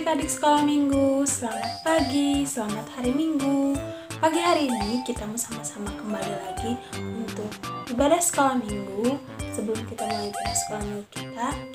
adik-adik sekolah minggu, selamat pagi, selamat hari minggu. Pagi hari ini kita mau sama-sama kembali lagi untuk ibadah sekolah minggu. Sebelum kita mulai ibadah sekolah minggu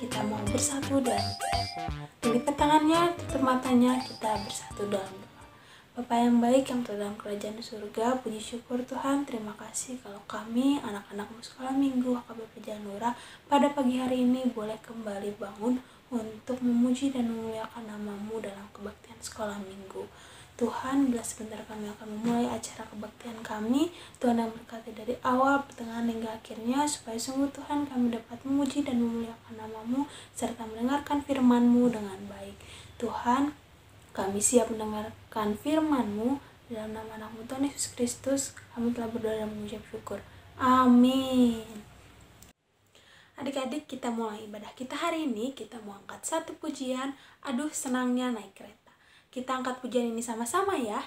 kita mau bersatu dalam doa. Lipatkan tangannya, tutup matanya, kita bersatu dalam doa. Bapa yang baik yang terdalam kerajaan surga, puji syukur Tuhan, terima kasih kalau kami, anak-anakmu sekolah minggu HKBP Janura, pada pagi hari ini boleh kembali bangun untuk memuji dan memuliakan nama-Mu dalam kebaktian sekolah minggu. Tuhan, bila sebentar kami akan memulai acara kebaktian kami, Tuhan yang berkati dari awal, pertengahan hingga akhirnya, supaya sungguh Tuhan kami dapat memuji dan memuliakan nama-Mu, serta mendengarkan firman-Mu dengan baik. Tuhan, kami siap mendengarkan firman-Mu, dalam nama anak-Mu Tuhan Yesus Kristus, kami telah berdoa dan mengucap syukur. Amin. Adik-adik, kita mulai ibadah kita hari ini. Kita mau angkat satu pujian, aduh senangnya naik kereta. Kita angkat pujian ini sama-sama ya.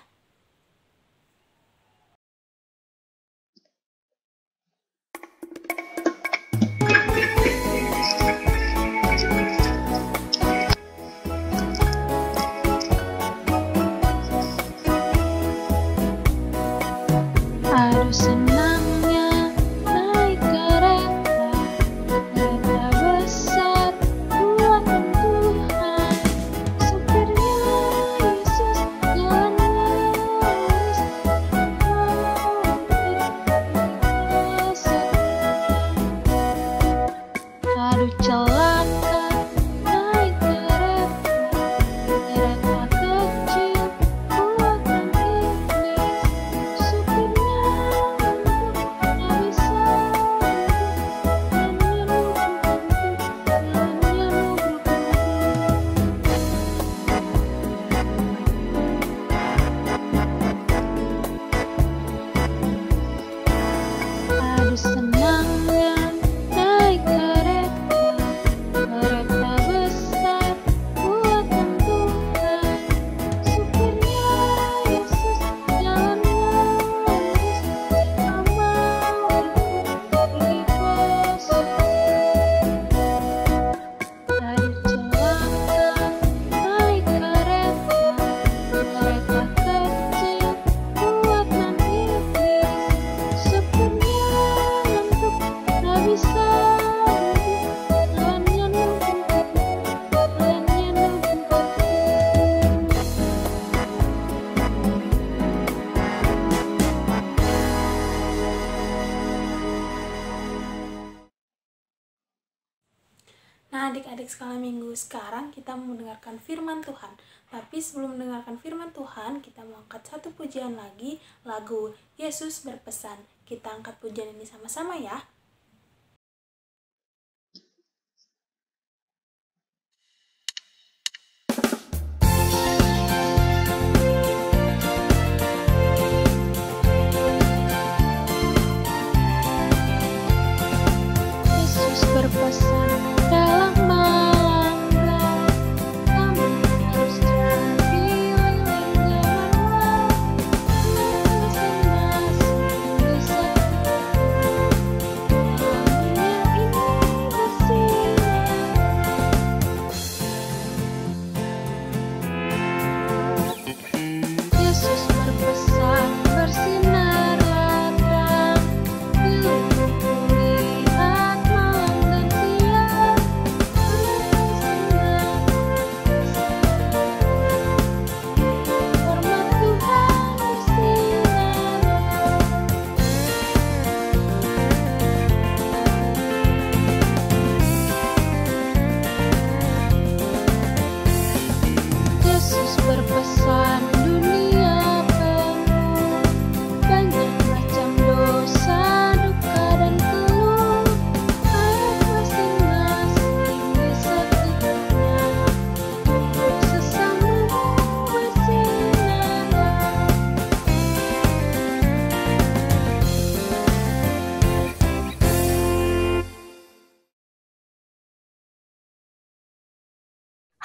Aduh senangnya naik kereta, kereta besar buatan Tuhan. Supirnya Yesus, jalannya lurus, aduh celaka naik kereta, kereta kecil buatan iblis. Supirnya nggak bisa aduh senangnya naik kereta, kereta besar buatan Tuhan. Supirnya Yesus, jalannya lurus, tak mau ikut pergi kosong. Aduh celaka naik kereta, kereta kecil buatan iblis. Supirnya ngantuk, gak bisa duduk, jalannya nunggu, jalannya nunggu. Nah, adik-adik sekolah minggu, sekarang kita mau mendengarkan firman Tuhan. Tapi sebelum mendengarkan firman Tuhan, kita mau angkat satu pujian lagi, lagu Yesus Berpesan. Kita angkat pujian ini sama-sama ya. Yesus berpesan dalam melanggar, kamu harus jadi lilin gemerlap, masing-masing bisa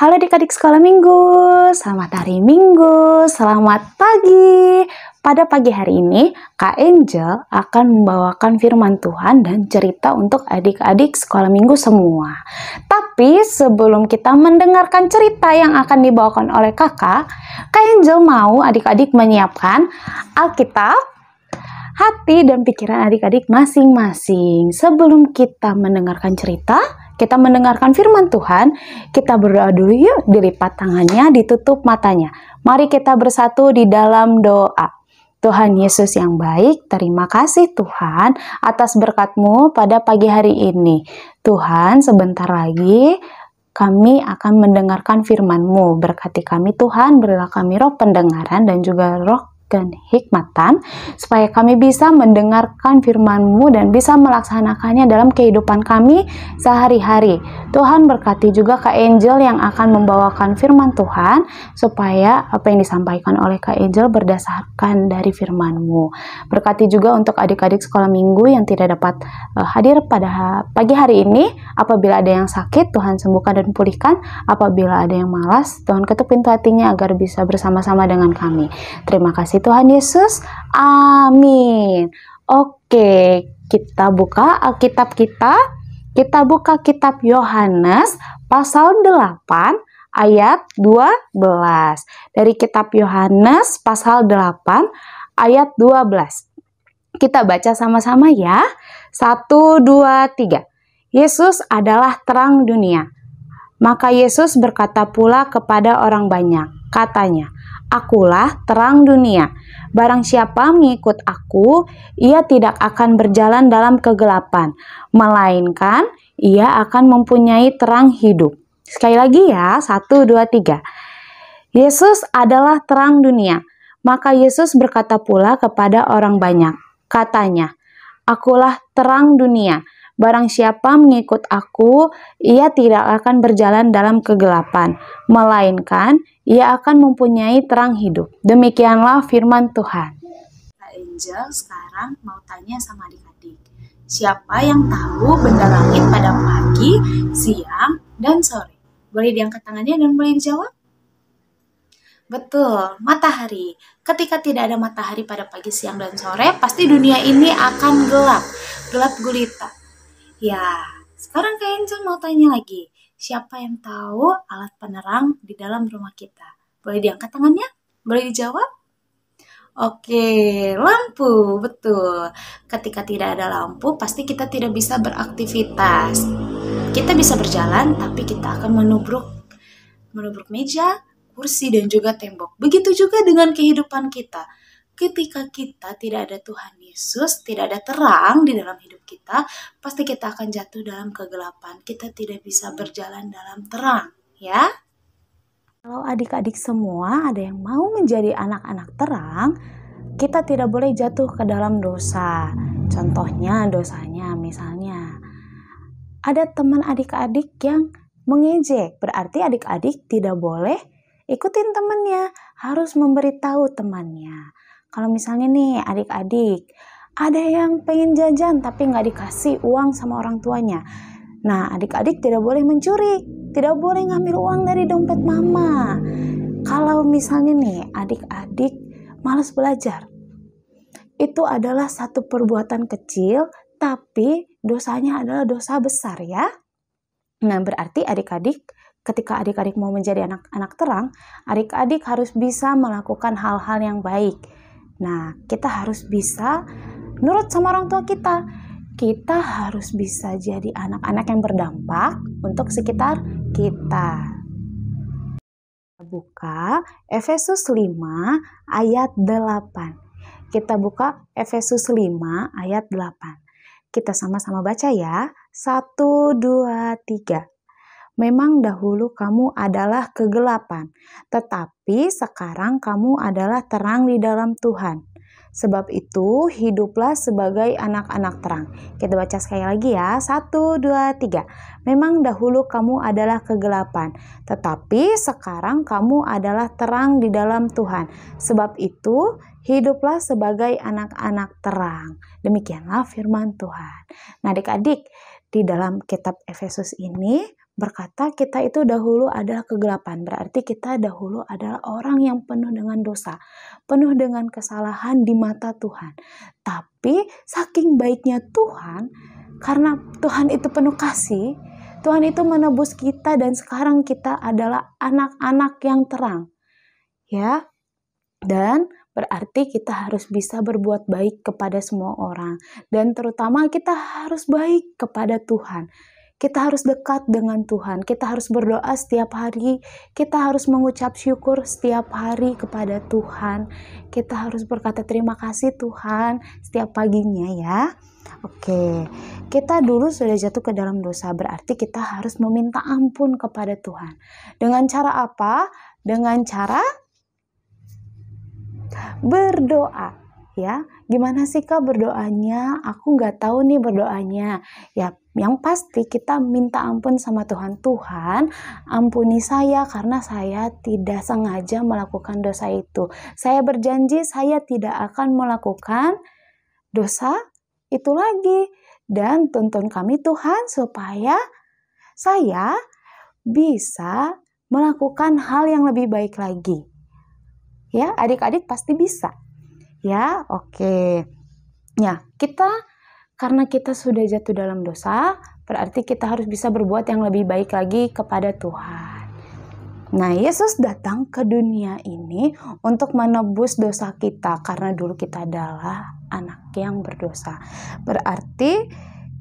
Halo adik-adik sekolah minggu, selamat hari minggu, selamat pagi. Pada pagi hari ini, Kak Angel akan membawakan firman Tuhan dan cerita untuk adik-adik sekolah minggu semua. Tapi sebelum kita mendengarkan cerita yang akan dibawakan oleh kakak, Kak Angel mau adik-adik menyiapkan Alkitab, hati dan pikiran adik-adik masing-masing. Sebelum kita mendengarkan cerita, kita mendengarkan firman Tuhan, kita berdoa dulu yuk, dilipat tangannya, ditutup matanya. Mari kita bersatu di dalam doa. Tuhan Yesus yang baik, terima kasih Tuhan atas berkat-Mu pada pagi hari ini. Tuhan, sebentar lagi kami akan mendengarkan firman-Mu. Berkati kami Tuhan, berilah kami roh pendengaran dan juga roh dan hikmatan, supaya kami bisa mendengarkan firman-Mu dan bisa melaksanakannya dalam kehidupan kami sehari-hari. Tuhan berkati juga Kak Angel yang akan membawakan firman Tuhan, supaya apa yang disampaikan oleh Kak Angel berdasarkan dari firman-Mu. Berkati juga untuk adik-adik sekolah minggu yang tidak dapat hadir pada pagi hari ini. Apabila ada yang sakit, Tuhan sembuhkan dan pulihkan. Apabila ada yang malas, Tuhan ketuk pintu hatinya agar bisa bersama-sama dengan kami. Terima kasih Tuhan Yesus. Amin. Oke, kita buka Alkitab kita. Kita buka kitab Yohanes pasal 8 ayat 12. Dari kitab Yohanes pasal 8 ayat 12. Kita baca sama-sama ya. 1, 2, 3. Yesus adalah terang dunia. Maka Yesus berkata pula kepada orang banyak, katanya, Akulah terang dunia. Barang siapa mengikut aku, ia tidak akan berjalan dalam kegelapan, melainkan ia akan mempunyai terang hidup. Sekali lagi ya, 1, 2, 3. Yesus adalah terang dunia. Maka Yesus berkata pula kepada orang banyak, katanya, Akulah terang dunia. Barang siapa mengikut aku, ia tidak akan berjalan dalam kegelapan, melainkan ia akan mempunyai terang hidup. Demikianlah firman Tuhan. Kak Angel sekarang mau tanya sama adik-adik. Siapa yang tahu benda langit pada pagi, siang, dan sore? Boleh diangkat tangannya dan boleh dijawab? Betul, matahari. Ketika tidak ada matahari pada pagi, siang, dan sore, pasti dunia ini akan gelap. Gelap gulita. Ya, sekarang Kak Angel mau tanya lagi. Siapa yang tahu alat penerang di dalam rumah kita? Boleh diangkat tangannya? Boleh dijawab? Oke, lampu. Betul. Ketika tidak ada lampu, pasti kita tidak bisa beraktivitas. Kita bisa berjalan, tapi kita akan menubruk meja, kursi, dan juga tembok. Begitu juga dengan kehidupan kita. Ketika kita tidak ada Tuhan Yesus, tidak ada terang di dalam hidup kita, pasti kita akan jatuh dalam kegelapan. Kita tidak bisa berjalan dalam terang, ya. Kalau adik-adik semua ada yang mau menjadi anak-anak terang, kita tidak boleh jatuh ke dalam dosa. Contohnya dosanya misalnya, ada teman adik-adik yang mengejek, berarti adik-adik tidak boleh ikutin temannya, harus memberitahu temannya. Kalau misalnya nih adik-adik, ada yang pengen jajan tapi nggak dikasih uang sama orang tuanya. Nah, adik-adik tidak boleh mencuri, tidak boleh ngambil uang dari dompet mama. Kalau misalnya nih adik-adik malas belajar, itu adalah satu perbuatan kecil, tapi dosanya adalah dosa besar ya. Nah, berarti adik-adik, ketika adik-adik mau menjadi anak-anak terang, adik-adik harus bisa melakukan hal-hal yang baik. Nah, kita harus bisa nurut sama orang tua kita. Kita harus bisa jadi anak-anak yang berdampak untuk sekitar kita. Buka Efesus 5 ayat 8. Kita buka Efesus 5 ayat 8. Kita sama-sama baca ya. 1, 2, 3. Memang dahulu kamu adalah kegelapan, tetapi sekarang kamu adalah terang di dalam Tuhan. Sebab itu, hiduplah sebagai anak-anak terang. Kita baca sekali lagi ya. 1, 2, 3. Memang dahulu kamu adalah kegelapan, tetapi sekarang kamu adalah terang di dalam Tuhan. Sebab itu, hiduplah sebagai anak-anak terang. Demikianlah firman Tuhan. Nah, adik-adik, di dalam kitab Efesus ini berkata kita itu dahulu adalah kegelapan. Berarti kita dahulu adalah orang yang penuh dengan dosa, penuh dengan kesalahan di mata Tuhan. Tapi saking baiknya Tuhan, karena Tuhan itu penuh kasih, Tuhan itu menebus kita dan sekarang kita adalah anak-anak yang terang. Ya. Dan berarti kita harus bisa berbuat baik kepada semua orang. Dan terutama kita harus baik kepada Tuhan. Kita harus dekat dengan Tuhan. Kita harus berdoa setiap hari. Kita harus mengucap syukur setiap hari kepada Tuhan. Kita harus berkata terima kasih Tuhan setiap paginya ya. Oke, kita dulu sudah jatuh ke dalam dosa. Berarti kita harus meminta ampun kepada Tuhan. Dengan cara apa? Dengan cara berdoa. Ya, gimana sih Kak berdoanya? Aku nggak tahu nih berdoanya. Ya, yang pasti kita minta ampun sama Tuhan. Tuhan, ampuni saya karena saya tidak sengaja melakukan dosa itu. Saya berjanji saya tidak akan melakukan dosa itu lagi. Dan tuntun kami Tuhan supaya saya bisa melakukan hal yang lebih baik lagi. Ya, adik-adik pasti bisa. Ya, oke. Ya, karena kita sudah jatuh dalam dosa, berarti kita harus bisa berbuat yang lebih baik lagi kepada Tuhan. Nah, Yesus datang ke dunia ini untuk menebus dosa kita, karena dulu kita adalah anak yang berdosa. Berarti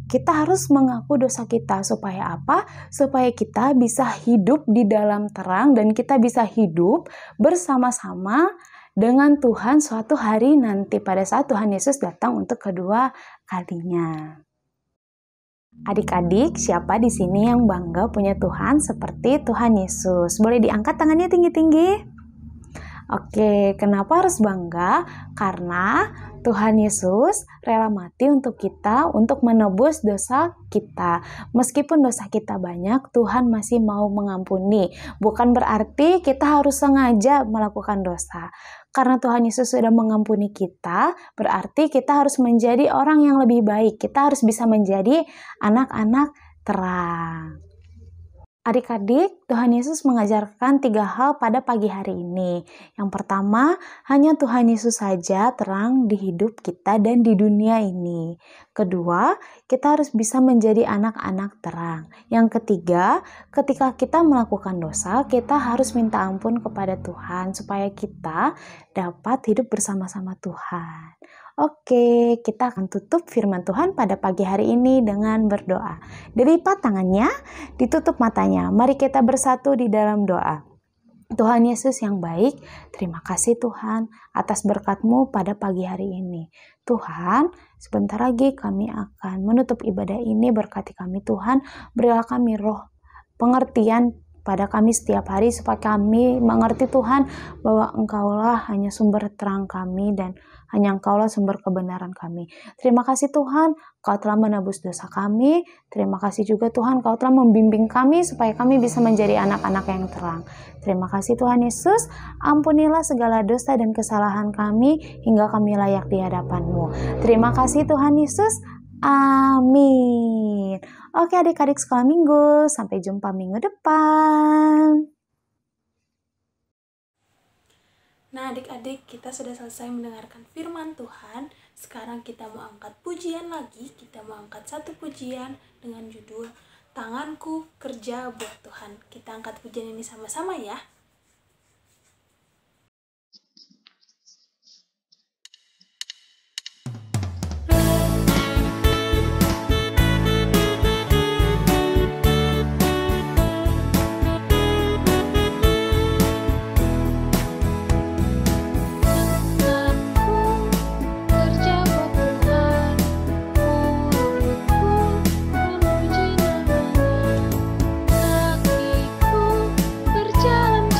kita harus mengaku dosa kita, supaya apa? Supaya kita bisa hidup di dalam terang dan kita bisa hidup bersama-sama dengan Tuhan suatu hari nanti pada saat Tuhan Yesus datang untuk kedua kalinya. Adik-adik, siapa di sini yang bangga punya Tuhan seperti Tuhan Yesus? Boleh diangkat tangannya tinggi-tinggi? Oke, kenapa harus bangga? Karena Tuhan Yesus rela mati untuk kita, untuk menebus dosa kita. Meskipun dosa kita banyak, Tuhan masih mau mengampuni. Bukan berarti kita harus sengaja melakukan dosa. Karena Tuhan Yesus sudah mengampuni kita, berarti kita harus menjadi orang yang lebih baik. Kita harus bisa menjadi anak-anak terang. Adik-adik, Tuhan Yesus mengajarkan 3 hal pada pagi hari ini. Yang pertama, hanya Tuhan Yesus saja terang di hidup kita dan di dunia ini. Kedua, kita harus bisa menjadi anak-anak terang. Yang ketiga, ketika kita melakukan dosa, kita harus minta ampun kepada Tuhan supaya kita dapat hidup bersama-sama Tuhan. Oke, kita akan tutup firman Tuhan pada pagi hari ini dengan berdoa. Dilipat tangannya, ditutup matanya. Mari kita bersatu di dalam doa. Tuhan Yesus yang baik, terima kasih Tuhan atas berkat-Mu pada pagi hari ini. Tuhan, sebentar lagi kami akan menutup ibadah ini. Berkati kami Tuhan, berilah kami roh pengertian pada kami setiap hari supaya kami mengerti Tuhan bahwa Engkaulah hanya sumber terang kami dan hanya Engkaulah sumber kebenaran kami. Terima kasih Tuhan, Kau telah menebus dosa kami. Terima kasih juga Tuhan, Kau telah membimbing kami supaya kami bisa menjadi anak-anak yang terang. Terima kasih Tuhan Yesus, ampunilah segala dosa dan kesalahan kami hingga kami layak di hadapan-Mu. Terima kasih Tuhan Yesus. Amin. Oke adik-adik sekolah minggu, sampai jumpa minggu depan. Nah adik-adik, kita sudah selesai mendengarkan firman Tuhan. Sekarang kita mau angkat pujian lagi. Kita mau angkat satu pujian dengan judul Tanganku Kerja Buat Tuhan. Kita angkat pujian ini sama-sama ya. Kakiku berjalan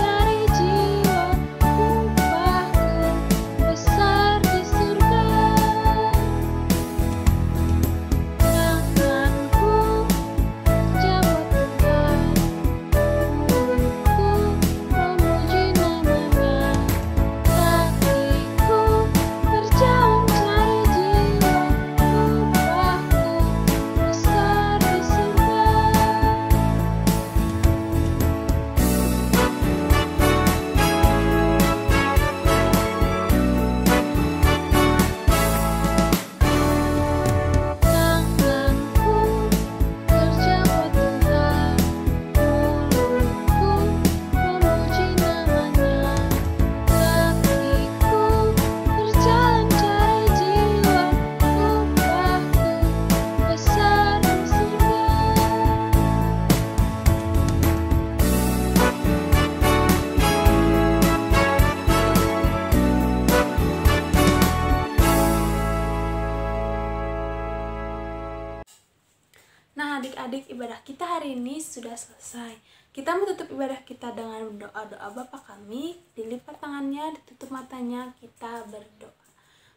ibadah kita hari ini sudah selesai. Kita menutup ibadah kita dengan doa-doa Bapa kami, dilipat tangannya, ditutup matanya, kita berdoa.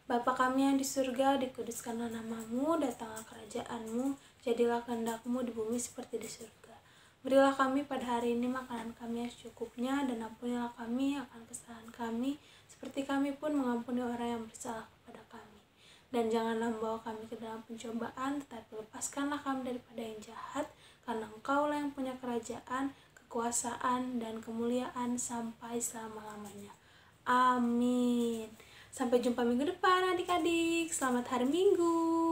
Bapa kami yang di surga, dikuduskanlah namamu, datanglah kerajaanmu, jadilah kehendakmu di bumi seperti di surga. Berilah kami pada hari ini makanan kami yang secukupnya, dan ampunilah kami akan kesalahan kami, seperti kami pun mengampuni orang yang bersalah kepada kami. Dan janganlah membawa kami ke dalam pencobaan, tetapi lepaskanlah kami daripada yang jahat, karena Engkaulah yang punya kerajaan, kekuasaan, dan kemuliaan sampai selama-lamanya. Amin. Sampai jumpa minggu depan adik-adik. Selamat hari Minggu.